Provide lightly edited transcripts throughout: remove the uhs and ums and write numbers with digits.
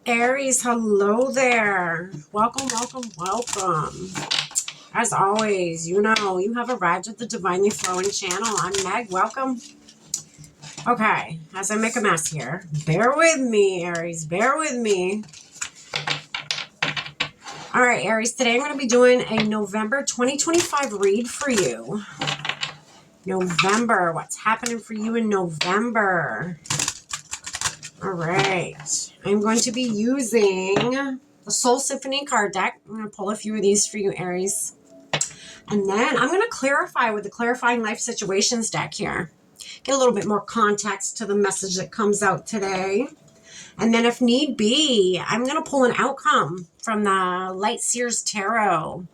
Aries, hello there. Welcome, welcome, welcome. As always, you know, you have arrived at the Divinely Flowing channel. I'm Meg. Welcome. Okay, as I make a mess here, bear with me, Aries. Bear with me. All right, Aries, today I'm going to be doing a November 2025 read for you. November, what's happening for you in November? All right, I'm going to be using the Soul Symphony card deck. I'm going to pull a few of these for you, Aries. And then I'm going to clarify with the Clarifying Life Situations deck here. Get a little bit more context to the message that comes out today. And then if need be, I'm going to pull an outcome from the Light Seers Tarot.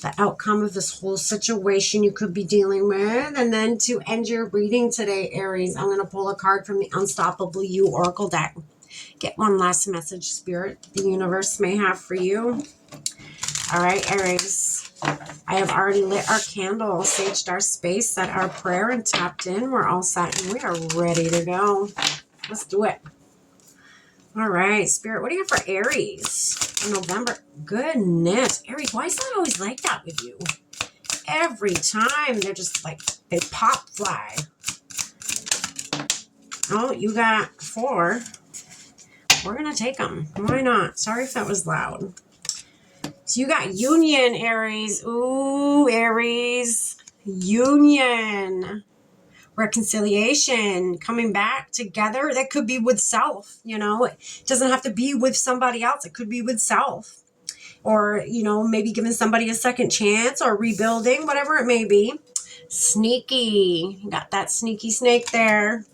The outcome of this whole situation you could be dealing with. And then to end your reading today, Aries, I'm going to pull a card from the Unstoppable You Oracle deck. Get one last message, Spirit, the universe may have for you. All right, Aries. I have already lit our candle, saged our space, set our prayer, and tapped in. We're all set, and we are ready to go. Let's do it. All right, Spirit, what do you have for Aries for November? Goodness, Aries, why is that always like that with you? Every time they're just like, they pop fly. Oh, you got 4. We're going to take them. Why not? Sorry if that was loud. So you got union, Aries. Ooh, Aries. Union. Reconciliation. Coming back together. That could be with self, you know. It doesn't have to be with somebody else. It could be with self. Or, you know, maybe giving somebody a second chance or rebuilding, whatever it may be. Sneaky. You got that sneaky snake there.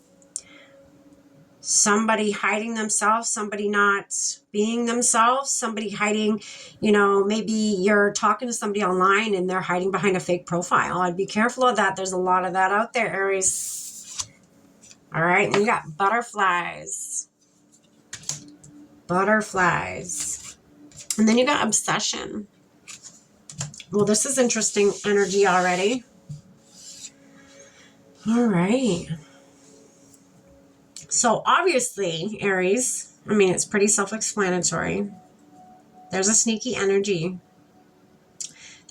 Somebody hiding themselves, somebody not being themselves, somebody hiding, you know, maybe you're talking to somebody online and they're hiding behind a fake profile. I'd be careful of that. There's a lot of that out there, Aries. All right, and you got butterflies. Butterflies. And then you got obsession. Well, this is interesting energy already. All right. So obviously, Aries, I mean, it's pretty self-explanatory. There's a sneaky energy.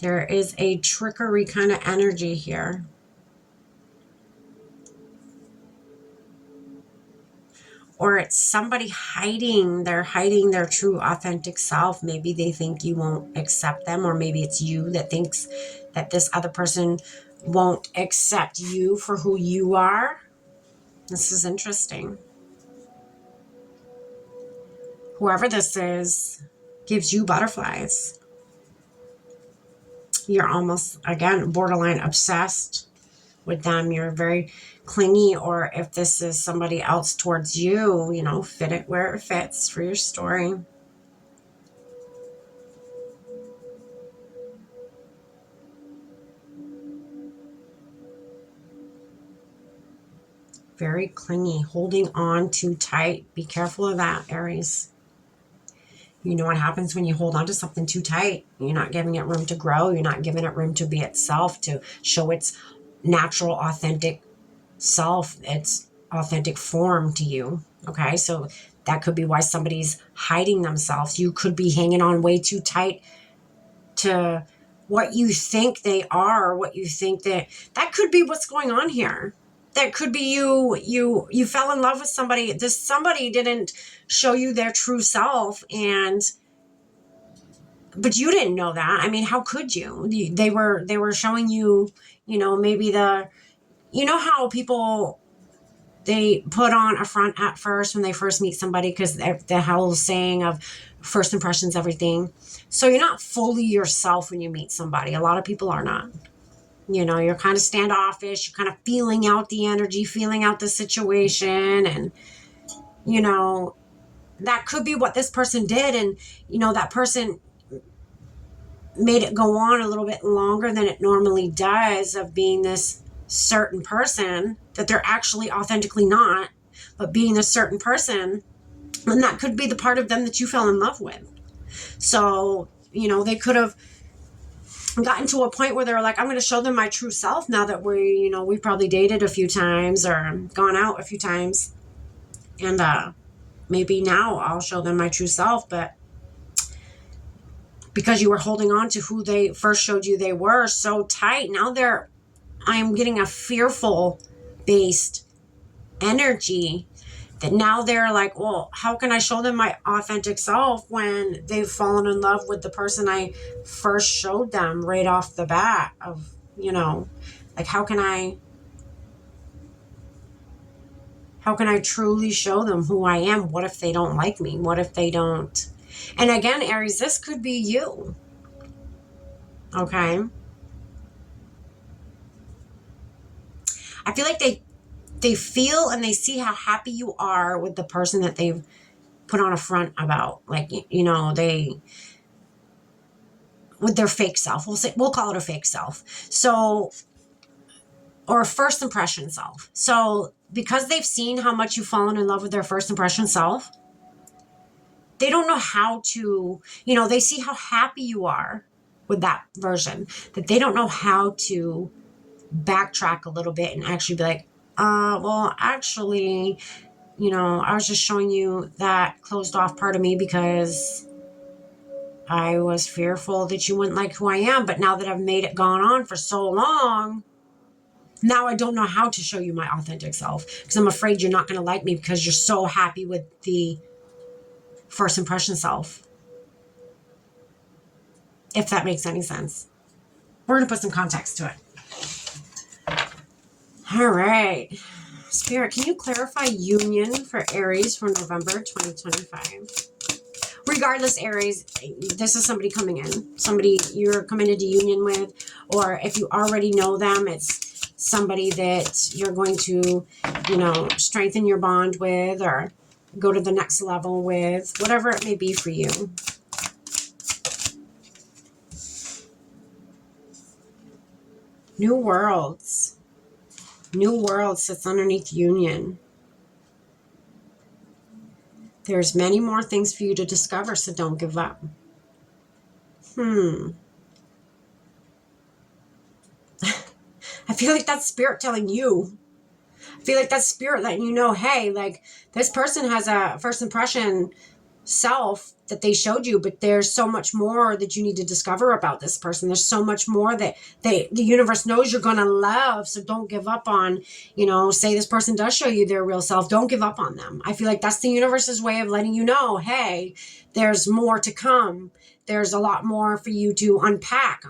There is a trickery kind of energy here. Or it's somebody hiding. They're hiding their true authentic self. Maybe they think you won't accept them, or maybe it's you that thinks that this other person won't accept you for who you are. This is interesting. Whoever this is gives you butterflies. You're almost, again, borderline obsessed with them. You're very clingy, or if this is somebody else towards you, you know, fit it where it fits for your story. Very clingy, holding on too tight. Be careful of that, Aries. You know what happens when you hold on to something too tight? You're not giving it room to grow. You're not giving it room to be itself, to show its natural, authentic self, its authentic form to you. Okay, so that could be why somebody's hiding themselves. You could be hanging on way too tight to what you think they are, what you think that could be what's going on here. That could be you fell in love with somebody. This somebody didn't show you their true self, but you didn't know that. I mean, how could you? They were showing you, you know, maybe you know how people, they put on a front at first when they first meet somebody, because the whole saying of first impressions, everything. So you're not fully yourself when you meet somebody. A lot of people are not. You know, you're kind of standoffish, you're kind of feeling out the energy, feeling out the situation. And, you know, that could be what this person did. And, you know, that person made it go on a little bit longer than it normally does, of being this certain person that they're actually authentically not, but being a certain person. And that could be the part of them that you fell in love with. So, you know, they could have gotten to a point where they were like, I'm going to show them my true self now that we've probably dated a few times or gone out a few times. And maybe now I'll show them my true self, but because you were holding on to who they first showed you they were so tight, now I'm getting a fearful based energy that now they're like, well, how can I show them my authentic self when they've fallen in love with the person I first showed them right off the bat of, like, how can I truly show them who I am? What if they don't like me? What if they don't? And again, Aries, this could be you. Okay. I feel like they feel and they see how happy you are with the person that they've put on a front about. Like, they, with their fake self, we'll call it a fake self. So, or a first impression self. So because they've seen how much you've fallen in love with their first impression self, they don't know how to, they see how happy you are with that version, that they don't know how to backtrack a little bit and actually be like, well, actually, I was just showing you that closed off part of me because I was fearful that you wouldn't like who I am. But now that I've made it gone on for so long, now I don't know how to show you my authentic self because I'm afraid you're not going to like me because you're so happy with the first impression self. If that makes any sense. We're going to put some context to it. All right. Spirit, can you clarify union for Aries for November 2025? Regardless, Aries, this is somebody coming in. Somebody you're coming into union with. Or if you already know them, it's somebody that you're going to, strengthen your bond with or go to the next level with. Whatever it may be for you. New worlds. New world sits underneath union. There's many more things for you to discover, so don't give up. I feel like that's spirit telling you. I feel like that's spirit letting you know, hey, like this person has a first impression self that they showed you, but there's so much more that you need to discover about this person. There's so much more that the universe knows you're going to love. So don't give up on, say this person does show you their real self. Don't give up on them. I feel like that's the universe's way of letting you know, hey, there's more to come. There's a lot more for you to unpack,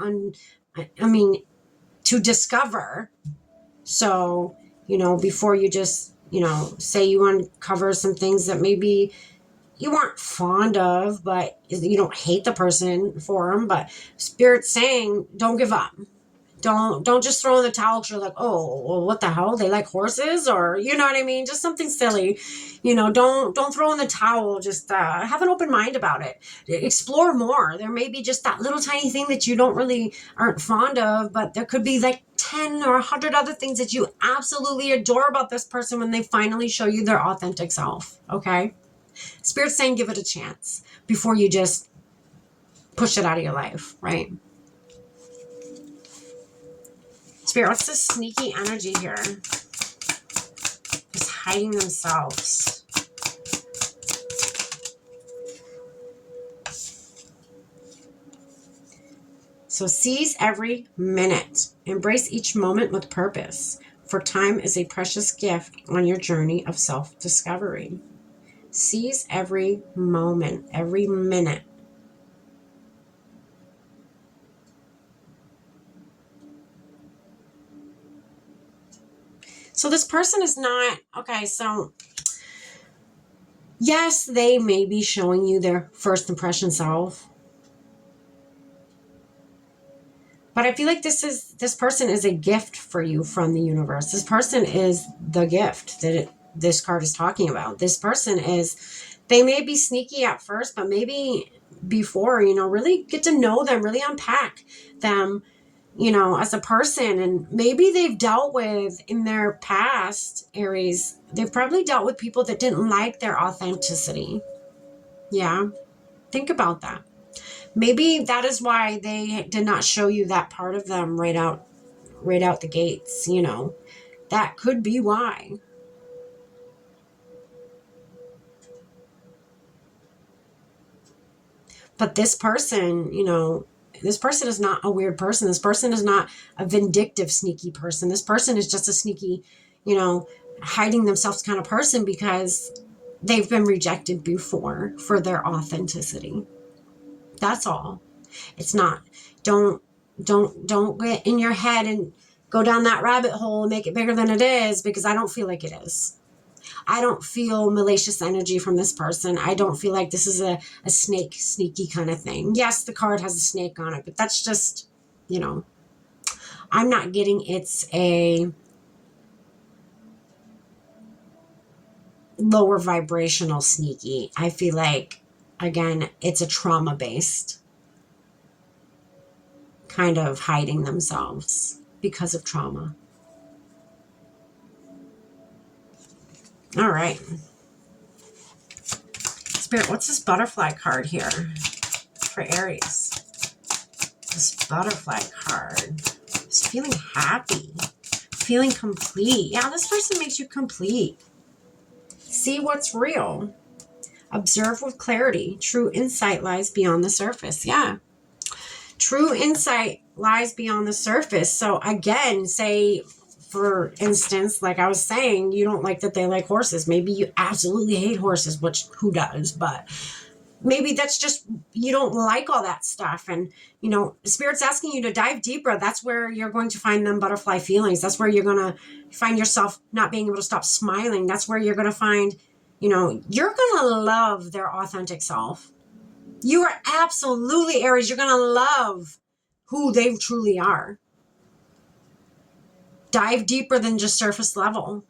to discover. So, before you just, say you uncover some things that maybe you aren't fond of, but you don't hate the person for them. But Spirit's saying, don't give up. Don't just throw in the towel because you're like, oh, well, what the hell? They like horses, or you know what I mean? Just something silly. Don't throw in the towel. Just have an open mind about it. Explore more. There may be just that little tiny thing that you aren't fond of, but there could be like 10 or 100 other things that you absolutely adore about this person when they finally show you their authentic self. Okay. Spirit's saying give it a chance before you just push it out of your life, right? Spirit, what's this sneaky energy here? Just hiding themselves. So seize every minute. Embrace each moment with purpose, for time is a precious gift on your journey of self-discovery. Seize every moment, every minute. So this person is not, okay, so yes, they may be showing you their first impression self. But I feel like this person is a gift for you from the universe. This person is the gift that this card is talking about. This person they may be sneaky at first, but maybe before, really get to know them, really unpack them, as a person. And maybe they've dealt with, in their past, Aries, they've probably dealt with people that didn't like their authenticity. Yeah. Think about that. Maybe that is why they did not show you that part of them right out the gates, That could be why. But this person, you know, this person is not a weird person. This person is not a vindictive, sneaky person. This person is just a sneaky, you know, hiding themselves kind of person because they've been rejected before for their authenticity. That's all. It's not. Don't get in your head and go down that rabbit hole and make it bigger than it is, because I don't feel like it is. I don't feel malicious energy from this person. I don't feel like this is a sneaky kind of thing. Yes, the card has a snake on it, but that's just, you know, I'm not getting it's a lower vibrational sneaky. I feel like, again, it's a trauma-based kind of hiding themselves because of trauma. All right. Spirit, what's this butterfly card here for Aries? This butterfly card is feeling happy, feeling complete. Yeah, this person makes you complete. See what's real. Observe with clarity. True insight lies beyond the surface. Yeah. True insight lies beyond the surface. So again, say, for instance, like I was saying, you don't like that they like horses. Maybe you absolutely hate horses, which who does? But maybe that's just, you don't like all that stuff. And, you know, Spirit's asking you to dive deeper. That's where you're going to find them butterfly feelings. That's where you're going to find yourself not being able to stop smiling. That's where you're going to find, you know, you're going to love their authentic self. You are absolutely, Aries, you're going to love who they truly are. Dive deeper than just surface level.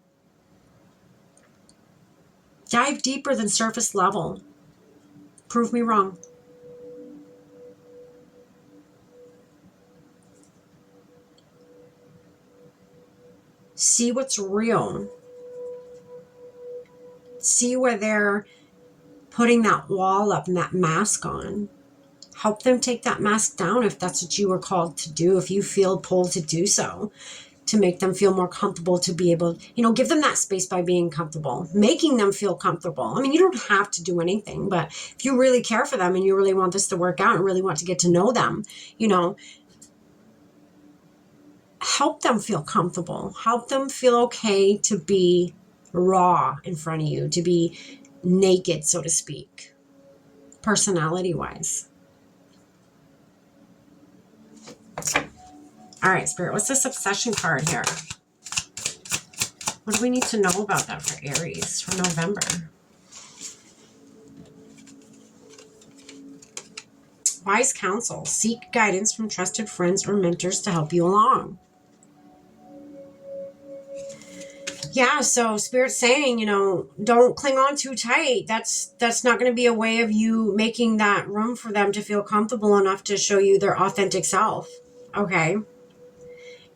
Dive deeper than surface level. Prove me wrong. See what's real. See where they're putting that wall up and that mask on. Help them take that mask down if that's what you were called to do, if you feel pulled to do so, to make them feel more comfortable, to be able, you know, give them that space by being comfortable, making them feel comfortable. I mean, you don't have to do anything, but if you really care for them and you really want this to work out and really want to get to know them, you know, help them feel comfortable. Help them feel okay to be raw in front of you, to be naked, so to speak, personality-wise. All right, Spirit, what's this obsession card here? What do we need to know about that for Aries for November? Wise counsel. Seek guidance from trusted friends or mentors to help you along. Yeah, so Spirit's saying, you know, don't cling on too tight. That's not going to be a way of you making that room for them to feel comfortable enough to show you their authentic self. Okay.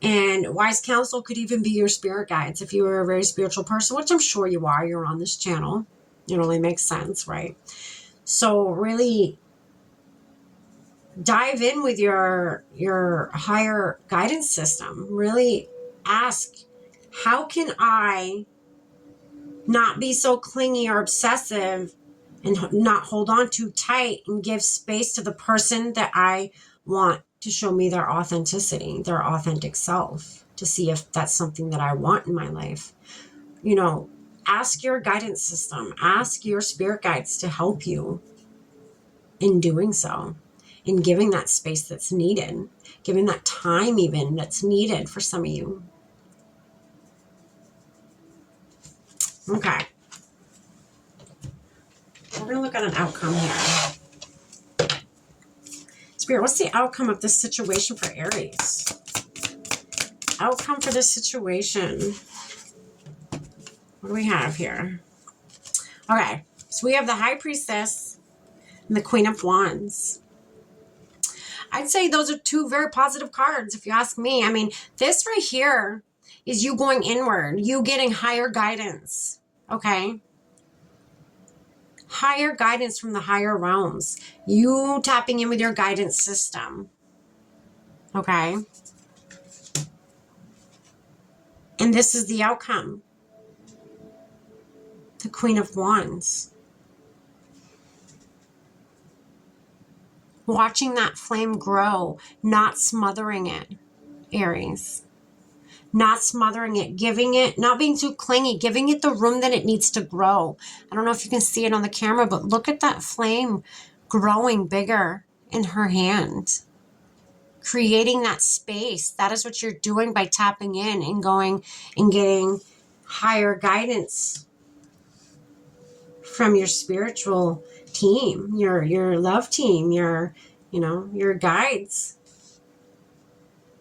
And wise counsel could even be your spirit guides if you are a very spiritual person, which I'm sure you are. You're on this channel. It only makes sense, right? So really dive in with your higher guidance system. Really ask, how can I not be so clingy or obsessive and not hold on too tight and give space to the person that I want to show me their authenticity, their authentic self, to see if that's something that I want in my life. You know, ask your guidance system, ask your spirit guides to help you in doing so, in giving that space that's needed, giving that time even that's needed for some of you. Okay. We're going to look at an outcome here. Spirit, what's the outcome of this situation for Aries? Outcome for this situation. What do we have here? Okay, so we have the High Priestess and the Queen of Wands. I'd say those are two very positive cards, if you ask me. I mean, this right here is you going inward, you getting higher guidance, okay? Higher guidance from the higher realms. You tapping in with your guidance system, okay? And this is the outcome. The Queen of Wands. Watching that flame grow, not smothering it, Aries. Not smothering it, giving it, not being too clingy, giving it the room that it needs to grow. I don't know if you can see it on the camera, but look at that flame growing bigger in her hand. Creating that space. That is what you're doing by tapping in and going and getting higher guidance from your spiritual team, your love team, your guides.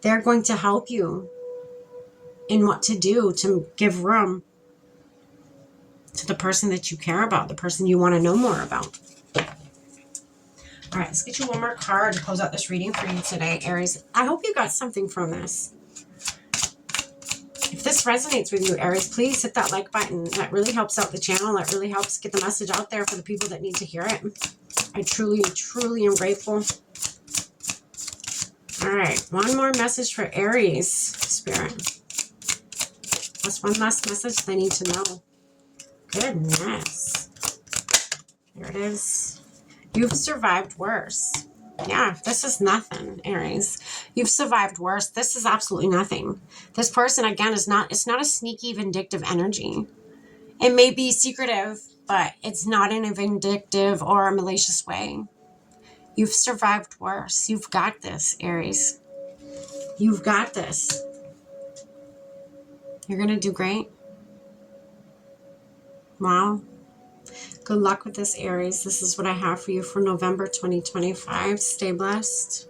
They're going to help you in what to do to give room to the person that you care about, the person you want to know more about. All right, let's get you one more card to close out this reading for you today, Aries. I hope you got something from this. If this resonates with you, Aries, please hit that like button. That really helps out the channel. That really helps get the message out there for the people that need to hear it. I truly, truly am grateful. All right, one more message for Aries, Spirit. That's one last message they need to know. Goodness. There it is. You've survived worse. Yeah, this is nothing, Aries. You've survived worse. This is absolutely nothing. This person, again, it's not a sneaky, vindictive energy. It may be secretive, but it's not in a vindictive or a malicious way. You've survived worse. You've got this, Aries. You've got this. You're going to do great. Wow. Good luck with this, Aries. This is what I have for you for November 2025. Stay blessed.